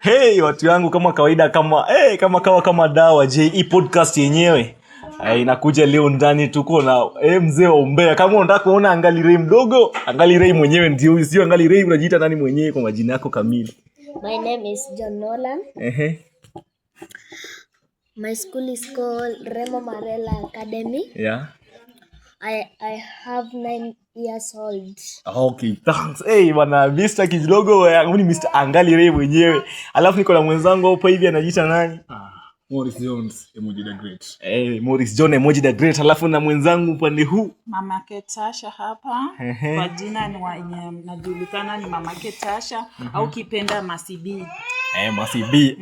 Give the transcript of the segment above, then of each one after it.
Hey watu yangu, kama kawaida, kama dawa hii podcast yenyewe inakuja leo. Ndani tuko na mzee wa umbea. Kama unataka kuona Angali Ray mdogo, Angali Ray mwenyewe ndio huyu. Sio Angali Ray, unajiita nani mwenyewe kwa majina yako kamili? My name is John Nolan. My school is called Remo Marella Academy. Yeah. I have 9 years old. Okay, thanks. Bwana Mr. Kidogo, ni Mr. Angali Ray mwenyewe. Alafu niko na mwenzangu hapo hivi anajiita nani? Morris Jones Emoji the Great. Morris John Emoji the Great. Alafu na mwenzangu upande huu Mama Ketasha hapa. Kwa jina ni najulikana ni Mama Ketasha au kipenda Masibi. Masibi.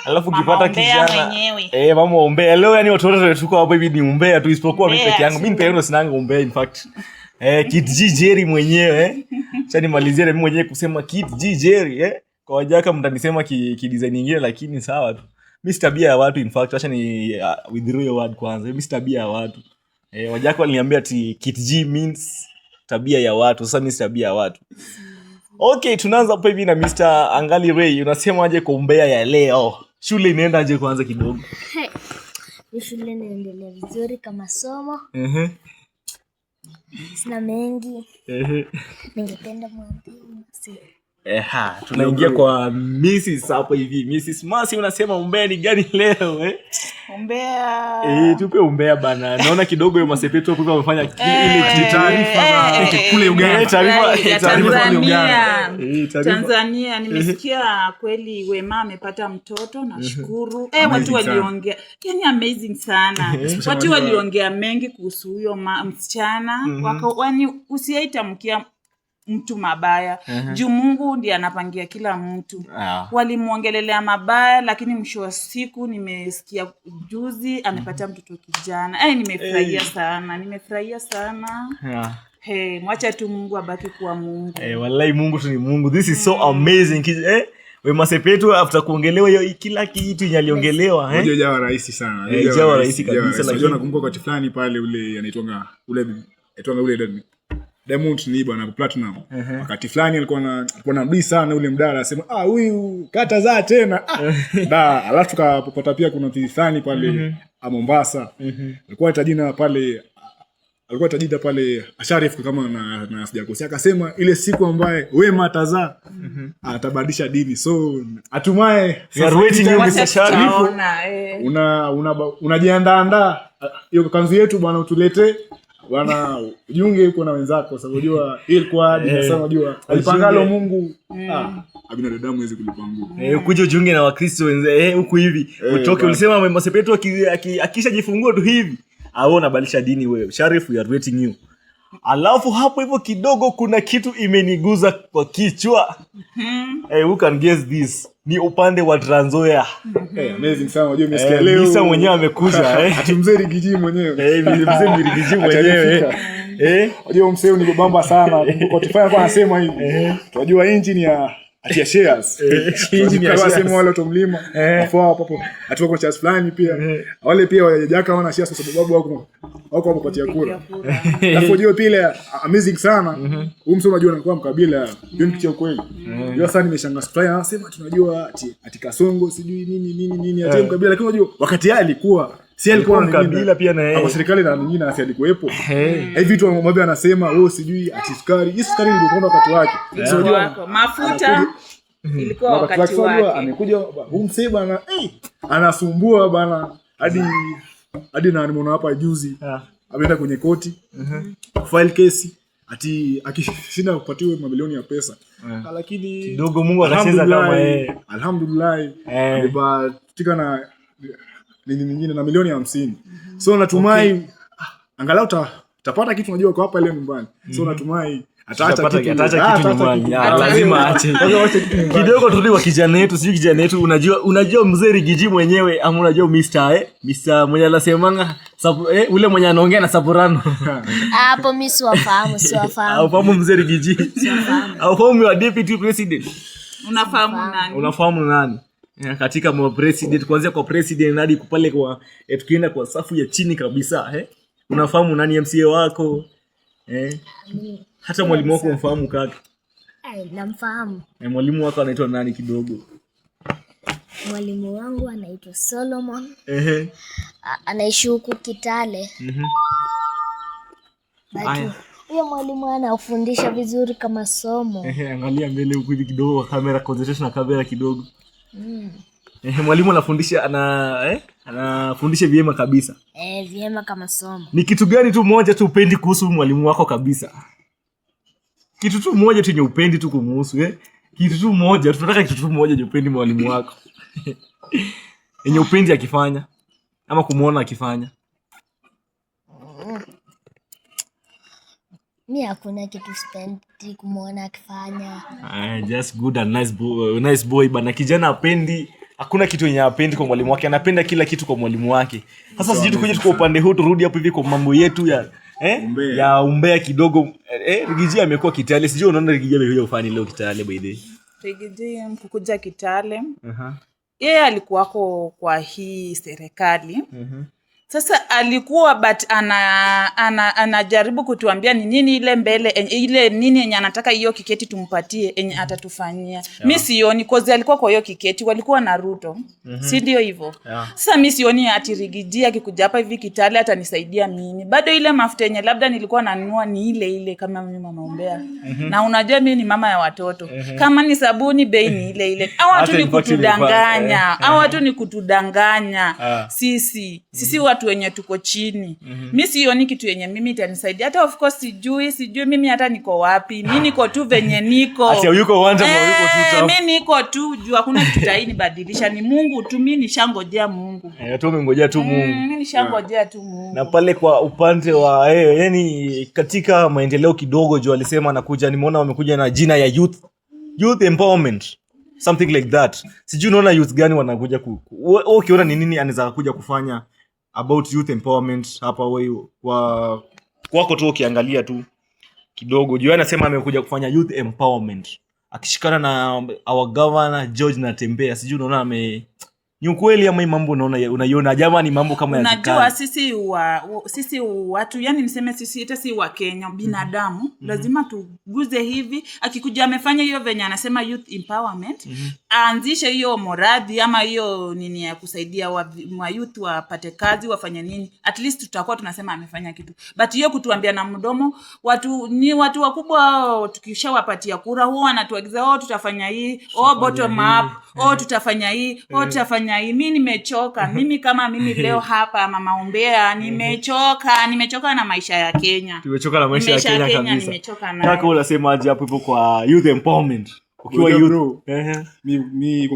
Alafu kipata kijana. Mama umbea. Leo yani watu wote tuko hapo hivi ni umbea tu, isipokuwa mimi peke yangu. Mimi peke yangu sinanga umbea in fact. Kid G Jerry mwenyewe Acha nimalizie mimi mwenyewe kusema Kid G Jerry Kwa wajaka mtanisema ki design nyingine, lakini sawa tu. Mimi tabia ya watu in fact. Acha ni withdraw your word kwanza. Mimi tabia ya watu. Wajaka waliniambia ati Kid G means tabia ya watu. Sasa mimi tabia ya watu. Okay, tunaanza hapo hivi na Mr. Angali Ray. Unasema aje kwa umbea ya leo? Shule inaenda aje kwanza kidogo? Shule inaendelea vizuri kama somo. Sina mengi. Ningependa mwalimu. Tunaingia kwa Mrs. hapo hivi. Mrs. Masi, unasema umbea ni gani leo? Umbea. Tupe umbea bana. Naona kidogo hiyo Masepetu hapo wamefanya ile taarifa kule Uganda. Tanzania nimesikia kweli Wema amepata mtoto, nashukuru. Watu waliongea. Yaani amazing sana. Watu waliongea mengi kuhusu huyo msichana. Wani usiaitamkia mtu mabaya. Juu Mungu ndiye anapangia kila mtu. Walimuongelelea mabaya, lakini mwisho wa siku nimesikia juzi amepata mtoto kijana. Nimefurahia sana. Mwacha tu Mungu abaki kuwa Mungu. Wallahi Mungu tu ni Mungu. This is so amazing. Wema Sepetu after kuongelewa hiyo kila kitu nyaliongelewa. Unajua jawa rahisi sana. Jawa rahisi kabisa, lakini nakumbuka wakati fulani pale ule anaitwanga ule Diamond ni bwana Platinum. Wakati fulani alikuwa na mbii sana ule mdada, anasema huyu kata za tena. Alafu tukapata pia kuna mtithani pale Mombasa. Alikuwa tajida pale Asharif kama na sijakosea, akasema ile siku ambaye Wema atazaa atabadilisha dini. So atumaye unajiandaa hiyo kanzu yetu bwana, utulete bwana jiunge huko na wenzako, sababu unajua ilikuwa nasema unajua alipangalo Mungu binadamu hawezi kulipangua. Ukuje jiunge na Wakristo wenzao huku hivi utoke. Ulisema Wema Sepetu akishajifungua tu hivi aona badilisha dini wewe. Sharif, we are waiting you. Alafu hapo hivyo kidogo kuna kitu imeniguza kwa kichwa. Who can guess this? Ni upande wa Trans Nzoia. Amazing sana. Unajua umesikia leo. Misa mwenyewe amekuja Ati mzee Rigiji mwenyewe. Mzee Rigiji mwenyewe. Unajua mseo ni bamba sana. Kwa tufanya kwa anasema hivi. Tunajua engine ya atia shares. Engine ya shares sema wale watu mlima. Afua hapo. Atuwa kwa shares fulani pia. Wale pia wajaka wana shares kwa sababu wako wapatia kura. Alafu unajua pia amazing sana. Huyu mseo unajua anakuwa mkabila. Ndio kitu cha kweli. Unajua sana nimeshangaa strike anasema tunajua ati Kasongo sijui nini ati mkabila, lakini unajua wakati alikuwa alikuwa mkabila pia na hapo serikali na nyingine alikuwepo. Hivi vitu ambavyo anasema sijui ati sukari. Hii sukari ilikuwa wakati wake. So unajua mafuta ilikuwa wakati wake. Amekuja huyu msee bana anasumbua bana hadi na nimeona hapa juzi ameenda kwenye koti file case ati akishinda kupatiwa mamilioni ya pesa. Lakini kidogo Mungu anacheza kama alhamdulillah alibatika na nyingine na milioni 50. So natumai angalau utapata kitu unajua kwa hapa ile nyumbani. So natumai ataacha kitu nyumbani. Lazima aache. Kidogo turudi kwa kijana yetu, unajua mzee Rigiji mwenyewe ama unajua Mr. mwenye anasemanga ule mwenye anaongea na Saburano. Hapo mimi siwafahamu. Unafahamu mzee Rigiji? Unafahamu wa deputy president? Unafahamu nani? Katika president, kuanzia kwa president hadi kupale kwa tukienda kwa safu ya chini kabisa. Unafahamu nani MCA wako? Hata mwalimu wako mfahamu kaka? Namfahamu. Mwalimu wako anaitwa nani kidogo? Mwalimu wangu anaitwa Solomon. Anaishi huku Kitale. Huyo mwalimu anafundisha vizuri kama somo. Angalia mbele huku hivi kidogo, kamera, concentration na kamera kidogo. Mwalimu anafundisha anafundisha vyema kabisa. Vyema kama somo. Ni kitu gani tu moja tu upendi kuhusu mwalimu wako kabisa? Kitu tu moja tu yenye upendi tu kumuhusu, Kitu tu moja, tunataka kitu tu moja yenye upendi mwalimu wako. Yenye upendi akifanya ama kumuona akifanya. Mimi hakuna kitu sipendi kumuona akifanya. Just good and nice boy bana. Kijana apendi, hakuna kitu yenye apendi kwa mwalimu wake. Anapenda kila kitu kwa mwalimu wake. Sasa sijui tukuje kwa upande huu turudi hapo hivi kwa mambo yetu ya ya umbea kidogo. Rigiji amekuwa Kitale. Sijui unaona Rigiji amekuja ufani leo Kitale by the way. Rigiji mkukuja Kitale. Yeye alikuwako kwa hii serikali. Sasa alikuwa but anajaribu kutuambia ni nini ile mbele ile nini yenye anataka hiyo kiketi tumpatie yenye atatufanyia. Mimi sioni cause alikuwa kwa hiyo kiketi walikuwa na Ruto. Si ndio hivyo? Sasa mimi sioni ati Rigiji akikuja hapa hivi Kitale atanisaidia mimi. Bado ile mafuta yenye labda nilikuwa nanunua ni ile kama mimi mama Umbea. Na unajua mimi ni mama ya watoto. Kama ni sabuni bei ni ile. Hao watu ni kutudanganya. Hao watu ni kutudanganya. Sisi watu wenye tuko chini. Mimi sioni kitu yenye mimi itanisaidia. Hata of course sijui mimi hata niko wapi. Mimi niko tu venye niko. Ati yuko uwanja mwa yuko tu. Mimi niko tu juu hakuna kitu taini badilisha. Ni Mungu tu, mimi nishangojea Mungu. Tu umengojea tu Mungu. Mimi nishangojea tu Mungu. Na pale kwa upande wa yani katika maendeleo kidogo juu alisema anakuja, nimeona wamekuja na jina ya youth empowerment, something like that. Sijui unaona youth gani wanakuja ukiona ni nini anaweza kuja kufanya about youth empowerment hapa wewe kwako tu ukiangalia tu kidogo. Juu anasema amekuja kufanya youth empowerment akishikana na our governor George Natembeya. Sijui unaona ni ukweli ama mambo unaiona jamani mambo kama ya kikali. Unajua sisi watu yani niseme sisi hata si wa Kenya binadamu lazima tuguze hivi. Akikuja amefanya hiyo venye anasema youth empowerment aanzishe hiyo moradi ama hiyo nini ya kusaidia wa youth wapate kazi wafanye nini, at least tutakuwa tunasema amefanya kitu. But hiyo kutuambia na mdomo watu wakubwa tukishawapatia kura huwa wanatuagiza tutafanya hii, bottom up, tutafanya hii, tutafanya hii. Mimi nimechoka. Mimi kama mimi leo hapa mama Umbea nimechoka na maisha ya Kenya. Tumechoka na maisha ya Kenya kabisa. Nimechoka na. Kaka unasema aje hapo kwa youth empowerment? Ukiwa youth. Mimi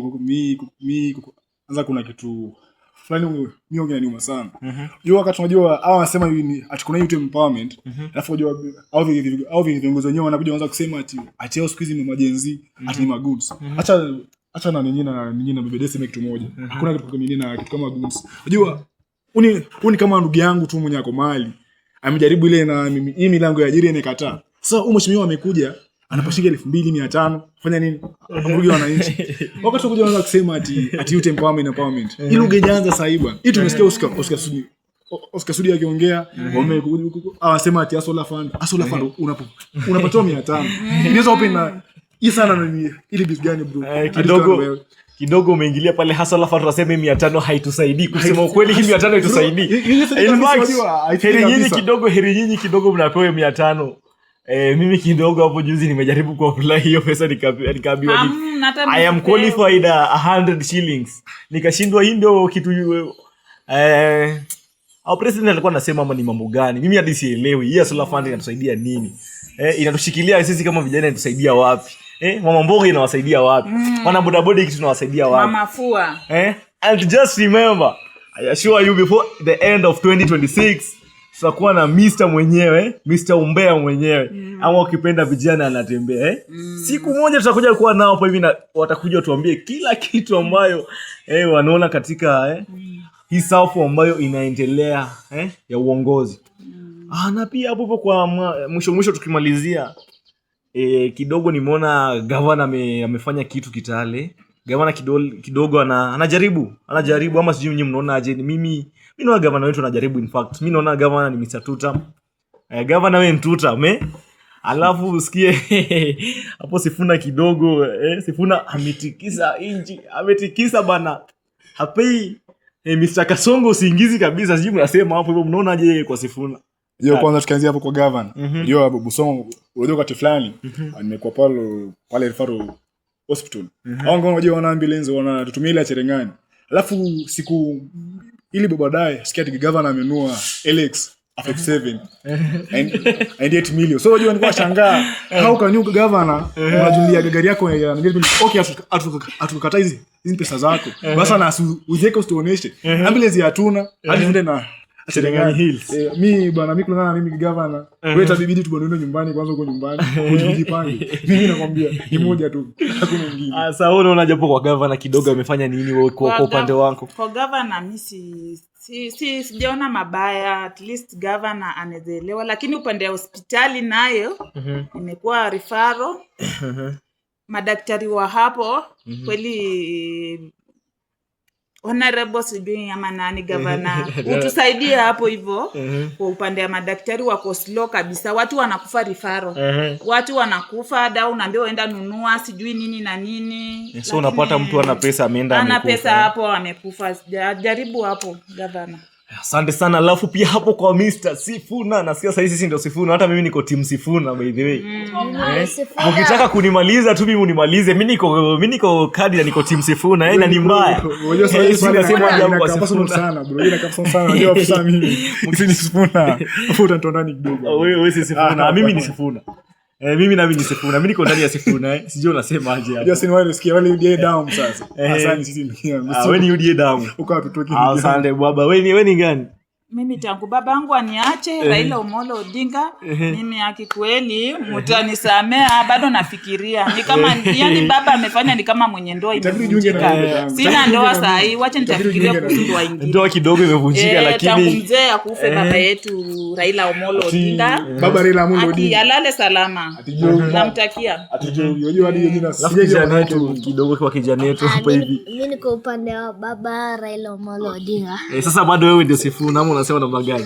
anza kuna kitu fulani mimi ongea nyuma sana. Jua wakati unajua hao wanasema ati kuna youth empowerment, alafu unajua au viongozi wenyewe wanakuja wanaanza kusema ati hao siku hizi ni majenzi, ati ni magoods. Acha na nyingine mbebe sema kitu moja. Hakuna kitu kingine na kitu kama goods. Unajua uni kama ndugu yangu tu mwenye ako mali. Amejaribu ile na hii milango ya ajira imekataa. Sasa mheshimiwa amekuja anapashika 2500 fanya nini? Amrudia wananchi. Wakati kuja wanaanza kusema ati youth empowerment. Ile ungeanza sasa bwana. Hii tumesikia Oscar Sudi akiongea, anasema ati Asola Fund unapatoa 500. Inaweza open na hii sana ni ile bizi gani bro? Kidogo umeingilia pale hasa alafu tunasema 500 haitusaidii. Kusema ukweli hii 500 haitusaidii. Heri nyinyi kidogo mnapewa 500. Mimi kidogo hapo juzi nimejaribu kuapply hiyo pesa nikaambiwa I am qualified 100 shillings. Nikashindwa. Hii ndio kitu au president alikuwa anasema ama ni mambo gani? Mimi hadi sielewi. Hii Solar Fund inatusaidia nini? Inatushikilia sisi kama vijana, inatusaidia wapi? Mama mboga inawasaidia wapi? Wana bodaboda kitu tunawasaidia wapi? Mama fua. And just remember, I assure you before the end of 2026 tutakuwa na Mr. mwenyewe, Mr. Umbea mwenyewe. Ama ukipenda vijana anatembea. Siku moja tutakuja kuwa nao hapo hivi na watakuja tuambie kila kitu ambayo wanaona katika hii safu ambayo inaendelea ya uongozi. Na pia hapo kwa mwisho tukimalizia kidogo nimeona gavana amefanya kitu Kitale. Gavana kidogo anajaribu ama sijui nyinyi mnaona aje? Mimi naona gavana wetu anajaribu. In fact mimi naona gavana ni Mr. Tuta. Gavana wewe Tuta Alafu usikie hapo Sifuna kidogo Sifuna ametikisa inji, ametikisa bana. Hapei Mr. Kasongo usiingizi kabisa, sijui mnasema hapo hivyo, mnaonaje kwa Sifuna? Hiyo kwanza tukianzia hapo kwa governor. Unajua hapo Busongo, unajua wakati fulani nimekuwa pale referral hospital. Hao ngao unajua wana ambulance wanatutumia ile Cherengani. Alafu siku ili baadaye sikia ati governor amenunua LX FX7 and 8 million. So unajua nilikuwa shangaa how can you governor unajulia gari yako ya okay atukataa hizi pesa zako. Basi na uziweke usituoneshe. Ambulance hatuna hadi tuende na Cherengani Hills. Mimi bwana kulingana na mimi governor, wewe tabidi tubondoe nyumbani kwanza, uko nyumbani ujipange. Mimi nakwambia ni moja tu, hakuna nyingine. Sasa wewe unaona japo kwa governor kidogo amefanya nini wewe kwa upande wako? Kwa governor mimi sijaona mabaya, at least governor anaelewa, lakini upande wa hospitali nayo imekuwa referral. Madaktari wa hapo kweli honorable sijui ama nani governor utusaidie hapo hivyo. Kwa upande wa madaktari wako slow kabisa, watu wanakufa rifaro, watu wanakufa dawa, unaambia uenda nunua sijui nini na nini. So unapata mtu ana pesa ameenda amekufa. Ana pesa hapo amekufa. Jaribu hapo governor. Asante sana. Alafu pia hapo kwa Mr. Sifuna, nasikia sasa sisi ndio Sifuna, hata mimi niko team Sifuna by the way. Ukitaka kunimaliza tu mimi unimalize, mimi niko kadi na niko team Sifuna, na ni mbaya. Unajua sasa hivi nasema jambo kwa Sifuna sana bro, ina kabisa sana. Unajua afisa mimi ni Sifuna, afuta ndani kidogo. Wewe si Sifuna, mimi ni Sifuna. Mimi na mimi ni Sifuna, mimi niko ndani ya Sifuna sijui unasema aje hapo. Just wale usikie wale UDA down sasa. Asante sisi ndio. Wewe ni UDA down. Ukatutoki. Asante baba. Wewe ni gani? Mimi tangu babangu aniache Raila Omolo Odinga, mimi akikweli mtanisamea, bado nafikiria. Ni kama yani baba amefanya ni kama mwenye ndoa imevunjika. Sina ndoa saa hii, wacha nitafikiria kuhusu ndoa nyingine. Ndoa kidogo imevunjika lakini tangu mzee akufe baba yetu Raila Omolo Odinga. Baba Raila Omolo Odinga. Alale salama. Namtakia. Unajua hadi jina kijana wetu kidogo kwa kijana wetu hapa hivi. Mimi niko upande wa baba Raila Omolo Odinga. Sasa bado wewe ndio Sifuna ama unasema namna gani?